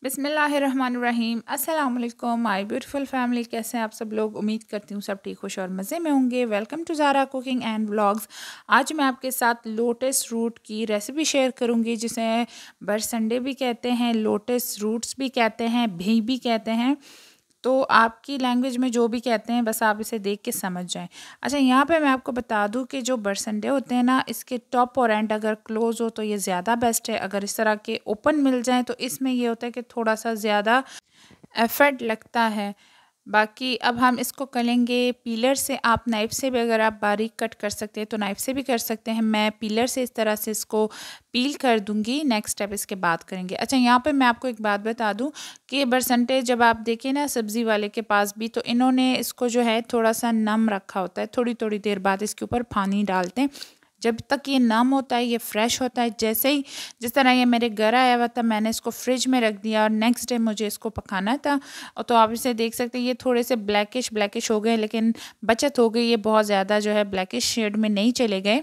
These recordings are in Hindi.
बिस्मिल्लाहिर्रहमानिर्रहीम। अस्सलाम वालेकुम माय ब्यूटीफुल फैमिली। कैसे हैं आप सब लोग? उम्मीद करती हूँ सब ठीक खुश और मज़े में होंगे। Welcome to Zara cooking and vlogs. आज मैं आपके साथ लोटस रूट की रेसिपी शेयर करूँगी, जिसे बरसंडे भी कहते हैं, लोटस रूट्स भी कहते हैं, भी कहते हैं। तो आपकी लैंग्वेज में जो भी कहते हैं, बस आप इसे देख के समझ जाएं। अच्छा, यहाँ पे मैं आपको बता दूं कि जो बरसंडे होते हैं ना, इसके टॉप और एंड अगर क्लोज़ हो तो ये ज़्यादा बेस्ट है। अगर इस तरह के ओपन मिल जाएं तो इसमें ये होता है कि थोड़ा सा ज़्यादा एफर्ट लगता है। बाकी अब हम इसको करेंगे पीलर से। आप नाइफ़ से भी, अगर आप बारीक कट कर सकते हैं तो नाइफ़ से भी कर सकते हैं। मैं पीलर से इस तरह से इसको पील कर दूंगी। नेक्स्ट स्टेप इसके बाद करेंगे। अच्छा, यहाँ पे मैं आपको एक बात बता दूं कि बरसंटे जब आप देखें ना सब्ज़ी वाले के पास भी, तो इन्होंने इसको जो है थोड़ा सा नम रखा होता है। थोड़ी थोड़ी देर बाद इसके ऊपर पानी डालते हैं। जब तक ये नम होता है, ये फ्रेश होता है। जैसे ही जिस तरह ये मेरे घर आया हुआ था, मैंने इसको फ्रिज में रख दिया और नेक्स्ट डे मुझे इसको पकाना था। और तो आप इसे देख सकते हैं, ये थोड़े से ब्लैकिश हो गए, लेकिन बचत हो गई। ये बहुत ज़्यादा जो है ब्लैकिश शेड में नहीं चले गए।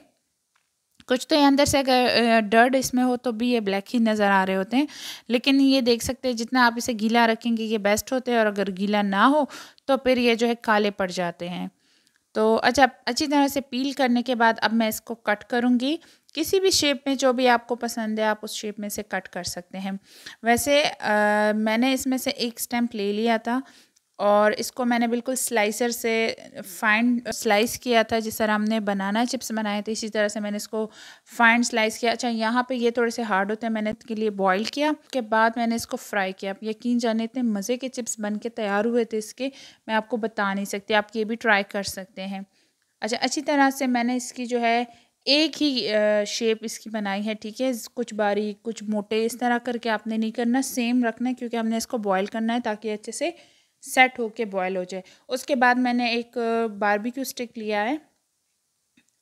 कुछ तो ये अंदर से अगर डर्ट इसमें हो तो भी ये ब्लैक ही नज़र आ रहे होते हैं। लेकिन ये देख सकते हैं, जितना आप इसे गीला रखेंगे ये बेस्ट होते हैं, और अगर गीला ना हो तो फिर ये जो है काले पड़ जाते हैं। तो अच्छा, अच्छी तरह से पील करने के बाद अब मैं इसको कट करूँगी। किसी भी शेप में, जो भी आपको पसंद है आप उस शेप में से कट कर सकते हैं। वैसे मैंने इसमें से एक स्टेम्प ले लिया था और इसको मैंने बिल्कुल स्लाइसर से फाइन स्लाइस किया था। जिस तरह हमने बनाना चिप्स बनाए थे, इसी तरह से मैंने इसको फाइन स्लाइस किया। अच्छा, यहाँ पे ये थोड़े से हार्ड होते हैं, मैंने इसके लिए बॉईल किया। उसके बाद मैंने इसको फ्राई किया। आप यकीन जाने इतने मज़े के चिप्स बन के तैयार हुए थे इसके, मैं आपको बता नहीं सकती। आप ये भी ट्राई कर सकते हैं। अच्छा, अच्छी तरह से मैंने इसकी जो है एक ही शेप इसकी बनाई है, ठीक है। कुछ बारीक कुछ मोटे, इस तरह करके आपने नहीं करना, सेम रखना है, क्योंकि हमने इसको बॉईल करना है ताकि अच्छे से सेट होके बॉयल हो जाए। उसके बाद मैंने एक बारबेक्यू स्टिक लिया है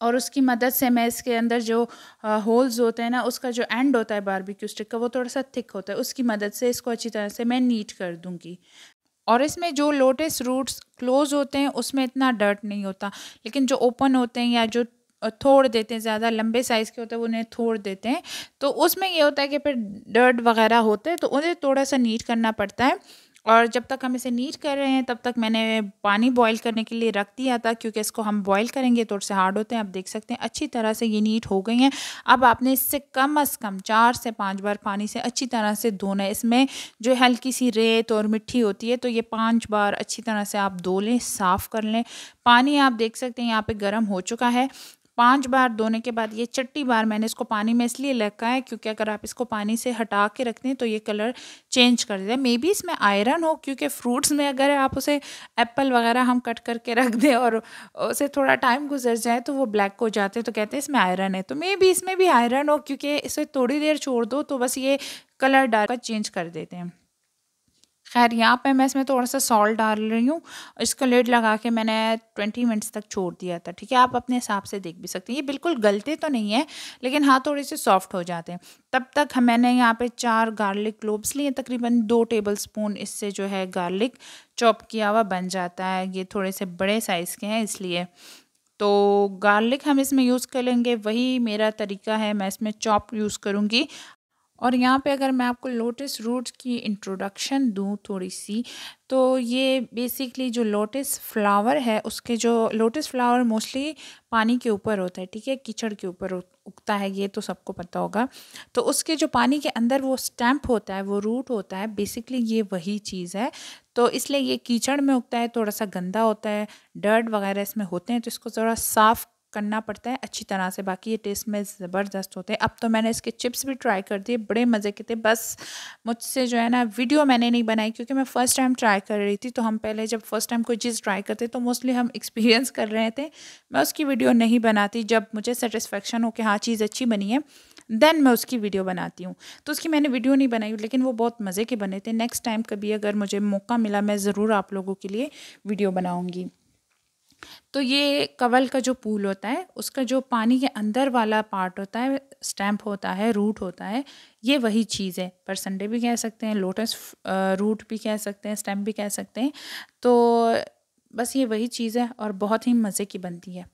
और उसकी मदद से मैं इसके अंदर जो होल्स होते हैं ना, उसका जो एंड होता है बारबेक्यू स्टिक का, वो थोड़ा सा थिक होता है। उसकी मदद से इसको अच्छी तरह से मैं नीट कर दूँगी। और इसमें जो लोटस रूट्स क्लोज होते हैं उसमें इतना डर्ट नहीं होता, लेकिन जो ओपन होते हैं या जो थोड़ देते हैं, ज़्यादा लंबे साइज़ के होते हैं, वो उन्हें थोड़ देते हैं, तो उसमें ये होता है कि फिर डर्ट वगैरह होते हैं, तो उन्हें थोड़ा सा नीट करना पड़ता है। और जब तक हम इसे नीट कर रहे हैं तब तक मैंने पानी बॉईल करने के लिए रख दिया था, क्योंकि इसको हम बॉईल करेंगे थोड़े से हार्ड होते हैं। आप देख सकते हैं अच्छी तरह से ये नीट हो गई हैं। अब आपने इससे कम अज़ कम 4 से 5 बार पानी से अच्छी तरह से धोना है। इसमें जो हल्की सी रेत और मिट्टी होती है, तो ये 5 बार अच्छी तरह से आप धो लें, साफ़ कर लें। पानी आप देख सकते हैं यहाँ पे गर्म हो चुका है। 5 बार धोने के बाद ये छठी बार मैंने इसको पानी में इसलिए रखा है, क्योंकि अगर आप इसको पानी से हटा के रखते हैं तो ये कलर चेंज कर देता है। मे बी इसमें आयरन हो, क्योंकि फ्रूट्स में अगर आप उसे एप्पल वगैरह हम कट करके रख दें और उसे थोड़ा टाइम गुजर जाए तो वो ब्लैक हो जाते हैं, तो कहते हैं इसमें आयरन है। तो मे बी इसमें भी आयरन हो, क्योंकि इसे थोड़ी देर छोड़ दो तो बस ये कलर डाल चेंज कर देते हैं। खैर, यहाँ पे मैं इसमें थोड़ा-सा सॉल्ट डाल रही हूँ। इसको लिड लगा के मैंने 20 मिनट्स तक छोड़ दिया था, ठीक है। आप अपने हिसाब से देख भी सकते हैं। ये बिल्कुल गलते तो नहीं है, लेकिन हाँ, थोड़े-से सॉफ्ट हो जाते हैं। तब तक मैंने यहाँ पे 4 गार्लिक क्लोव्स लिए, तकरीबन 2 टेबलस्पून इससे जो है गार्लिक चॉप किया हुआ बन जाता है। ये थोड़े से बड़े साइज़ के हैं इसलिए। तो गार्लिक हम इसमें यूज़ करेंगे, वही मेरा तरीका है, मैं इसमें चॉप यूज़ करूँगी। और यहाँ पे अगर मैं आपको लोटस रूट्स की इंट्रोडक्शन दूँ थोड़ी-सी, तो ये बेसिकली जो लोटस फ्लावर है, उसके जो लोटस फ्लावर मोस्टली पानी के ऊपर होता है, ठीक है? कीचड़ के ऊपर उगता है, ये तो सबको पता होगा। तो उसके जो पानी के अंदर वो स्टैम्प होता है, वो रूट होता है, बेसिकली ये वही चीज़ है। तो इसलिए ये कीचड़ में उगता है, थोड़ा-सा गंदा होता है, डर्ट वगैरह इसमें होते हैं, तो इसको ज़रा साफ़ करना पड़ता है अच्छी तरह से। बाकी ये टेस्ट में ज़बरदस्त होते हैं। अब तो मैंने इसके चिप्स भी ट्राई कर दिए, बड़े मज़े के थे। बस मुझसे जो है ना, वीडियो मैंने नहीं बनाई, क्योंकि मैं फ़र्स्ट टाइम ट्राई कर रही थी। तो हम पहले जब फर्स्ट टाइम कोई चीज़ ट्राई करते तो मोस्टली हम एक्सपीरियंस कर रहे थे। मैं उसकी वीडियो नहीं बनाती। जब मुझे सेटिस्फेक्शन हो कि हाँ, चीज़ अच्छी बनी है, देन मैं उसकी वीडियो बनाती हूँ। तो उसकी मैंने वीडियो नहीं बनाई, लेकिन वो बहुत मज़े के बने थे। नेक्स्ट टाइम कभी अगर मुझे मौका मिला, मैं ज़रूर आप लोगों के लिए वीडियो बनाऊँगी। तो ये कवल का जो फूल होता है, उसका जो पानी के अंदर वाला पार्ट होता है, स्टेम्प होता है, रूट होता है, ये वही चीज़ है। परसंडे भी कह सकते हैं, लोटस रूट भी कह सकते हैं, स्टेम भी कह सकते हैं। तो बस ये वही चीज़ है और बहुत ही मज़े की बनती है।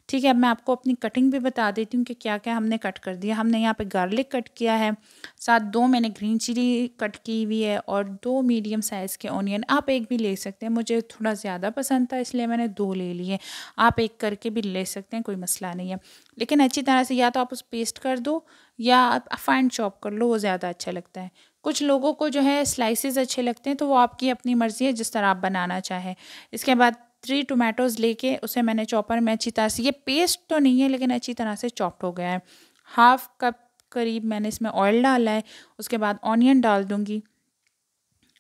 ठीक है, अब मैं आपको अपनी कटिंग भी बता देती हूँ कि क्या-क्या हमने कट कर दिया। हमने यहाँ पे गार्लिक कट किया है, साथ 2 मैंने ग्रीन चिली कट की हुई है और 2 मीडियम साइज़ के ऑनियन, आप 1 भी ले सकते हैं। मुझे थोड़ा ज़्यादा पसंद था इसलिए मैंने 2 ले लिए। आप 1 करके भी ले सकते हैं, कोई मसला नहीं है। लेकिन अच्छी तरह से या तो आप उस पेस्ट कर दो या आप फाइन चॉप कर लो, वो ज़्यादा अच्छा लगता है। कुछ लोगों को जो है स्लाइसेस अच्छे लगते हैं, तो वो आपकी अपनी मर्ज़ी है जिस तरह आप बनाना चाहें। इसके बाद 3 टोमेटोज़ लेके उसे मैंने चॉपर में अच्छी तरह से, ये पेस्ट तो नहीं है लेकिन अच्छी तरह से चॉप्ड हो गया है। हाफ़ कप करीब मैंने इसमें ऑयल डाला है, उसके बाद ऑनियन डाल दूँगी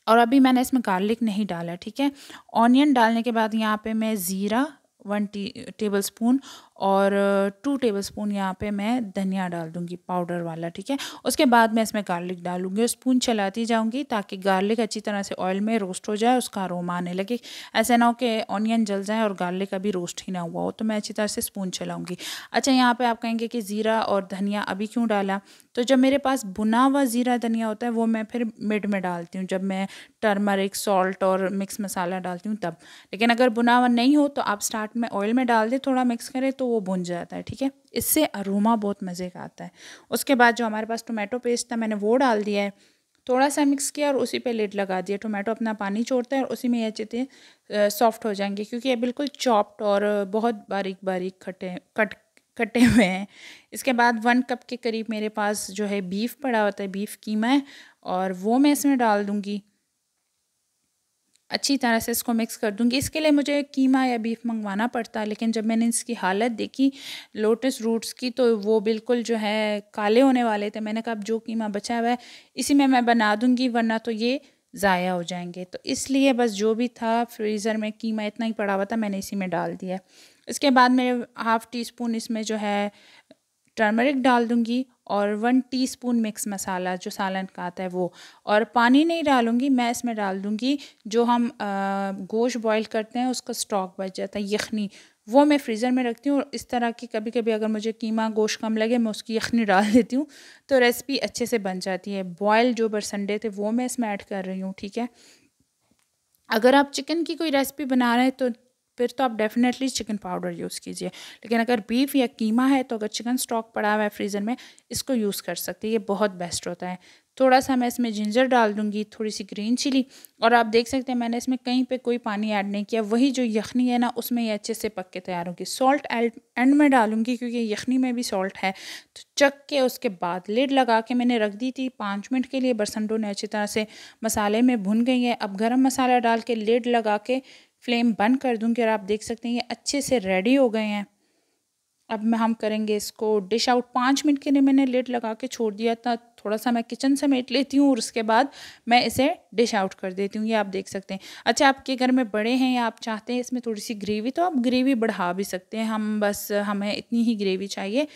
और अभी मैंने इसमें गार्लिक नहीं डाला, ठीक है। ऑनियन डालने के बाद यहाँ पे मैं ज़ीरा 1 टेबलस्पून और 2 टेबलस्पून यहाँ पे मैं धनिया डाल दूँगी पाउडर वाला, ठीक है। उसके बाद मैं इसमें गार्लिक डालूँगी और स्पून चलाती जाऊँगी ताकि गार्लिक अच्छी तरह से ऑयल में रोस्ट हो जाए, उसका अरोमा आने लगे। ऐसा ना हो कि ऑनियन जल जाए और गार्लिक अभी रोस्ट ही ना हुआ हो, तो मैं अच्छी तरह से स्पून चलाऊँगी। अच्छा, यहाँ पे आप कहेंगे कि ज़ीरा और धनिया अभी क्यों डाला? तो जब मेरे पास भुना हुआ ज़ीरा धनिया होता है वो मैं फिर मिड में डालती हूँ, जब मैं टर्मरिक, सॉल्ट और मिक्स मसाला डालती हूँ तब। लेकिन अगर भुना हुआ नहीं हो तो आप स्टार्ट में ऑयल में डाल दें, थोड़ा मिक्स करें तो वो भुन जाता है, ठीक है। इससे अरोमा बहुत मज़े का आता है। उसके बाद जो हमारे पास टोमेटो पेस्ट था मैंने वो डाल दिया है, थोड़ा सा मिक्स किया और उसी पे लिड लगा दिया। टोमेटो अपना पानी छोड़ता है और उसी में ये अच्छे से सॉफ्ट हो जाएंगे क्योंकि ये बिल्कुल चॉप्ड और बहुत बारीक बारीक कटे हुए हैं। इसके बाद 1 कप के करीब मेरे पास जो है बीफ पड़ा होता है, बीफ कीमा है, और वो मैं इसमें डाल दूँगी। अच्छी तरह से इसको मिक्स कर दूँगी। इसके लिए मुझे कीमा या बीफ मंगवाना पड़ता, लेकिन जब मैंने इसकी हालत देखी लोटस रूट्स की तो वो बिल्कुल जो है काले होने वाले थे। मैंने कहा अब जो कीमा बचा हुआ है इसी में मैं बना दूँगी, वरना तो ये ज़ाया हो जाएंगे। तो इसलिए बस जो भी था फ्रीज़र में कीमा इतना ही पड़ा हुआ था, मैंने इसी में डाल दिया। इसके बाद मेरे हाफ़ टी स्पून इसमें जो है टर्मरिक डाल दूँगी और 1 टीस्पून मिक्स मसाला जो सालन का आता है वो, और पानी नहीं डालूँगी मैं, इसमें डाल दूँगी जो हम गोश्त बॉईल करते हैं उसका स्टॉक बच जाता है, यखनी, वो मैं फ्रीज़र में रखती हूँ। और इस तरह की कभी कभी अगर मुझे कीमा गोश्त कम लगे मैं उसकी यखनी डाल देती हूँ, तो रेसिपी अच्छे से बन जाती है। बॉयल जो बरसंडे थे वो मैं इसमें ऐड कर रही हूँ, ठीक है। अगर आप चिकन की कोई रेसिपी बना रहे हैं तो फिर तो आप डेफ़िनेटली चिकन पाउडर यूज़ कीजिए। लेकिन अगर बीफ या कीमा है तो अगर चिकन स्टॉक पड़ा हुआ है फ्रीज़र में, इसको यूज़ कर सकते हैं, ये बहुत बेस्ट होता है। थोड़ा-सा मैं इसमें जिंजर डाल दूँगी, थोड़ी-सी ग्रीन चिली, और आप देख सकते हैं मैंने इसमें कहीं पे कोई पानी ऐड नहीं किया। वही जो यखनी है ना उसमें ये अच्छे से पक के तैयार होगी। सॉल्ट एंड में डालूँगी क्योंकि यखनी में भी सॉल्ट है। तो चख के उसके बाद लिड लगा के मैंने रख दी थी 5 मिनट के लिए। बरसंडों ने अच्छी तरह से मसाले में भुन गई हैं। अब गरम मसाला डाल के लिड लगा के फ्लेम बंद कर दूँगी और आप देख सकते हैं ये अच्छे से रेडी हो गए हैं। अब हम करेंगे इसको डिश आउट। 5 मिनट के लिए मैंने लिड लगा के छोड़ दिया था। थोड़ा सा मैं किचन समेट लेती हूँ और उसके बाद मैं इसे डिश आउट कर देती हूँ, ये आप देख सकते हैं। अच्छा, आपके घर में बड़े हैं या आप चाहते हैं इसमें थोड़ी सी ग्रेवी, तो आप ग्रेवी बढ़ा भी सकते हैं। हमें इतनी ही ग्रेवी चाहिए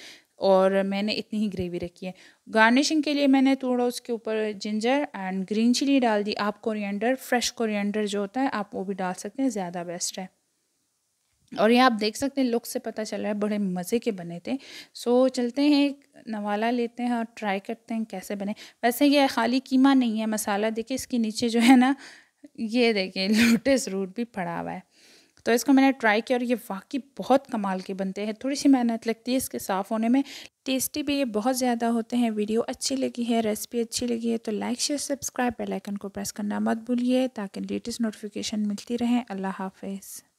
और मैंने इतनी ही ग्रेवी रखी है। गार्निशिंग के लिए मैंने थोड़ा उसके ऊपर जिंजर एंड ग्रीन चिली डाल दी। आप कोरिएंडर, फ्रेश कोरिएंडर जो होता है आप वो भी डाल सकते हैं, ज़्यादा बेस्ट है। और ये आप देख सकते हैं लुक से पता चल रहा है बड़े मज़े के बने थे। सो चलते हैं एक नवाला लेते हैं और ट्राई करते हैं कैसे बने। वैसे ये खाली कीमा नहीं है, मसाला देखिए इसके नीचे जो है ना, ये देखिए लोटस रूट भी पड़ा हुआ है। तो इसको मैंने ट्राई किया और ये वाक़ई बहुत कमाल के बनते हैं। थोड़ी सी मेहनत लगती है इसके साफ़ होने में, टेस्टी भी ये बहुत ज़्यादा होते हैं। वीडियो अच्छी लगी है, रेसिपी अच्छी लगी है तो like share subscribe, bell icon को प्रेस करना मत भूलिए ताकि लेटेस्ट नोटिफिकेशन मिलती रहे। अल्लाह हाफ़िज़।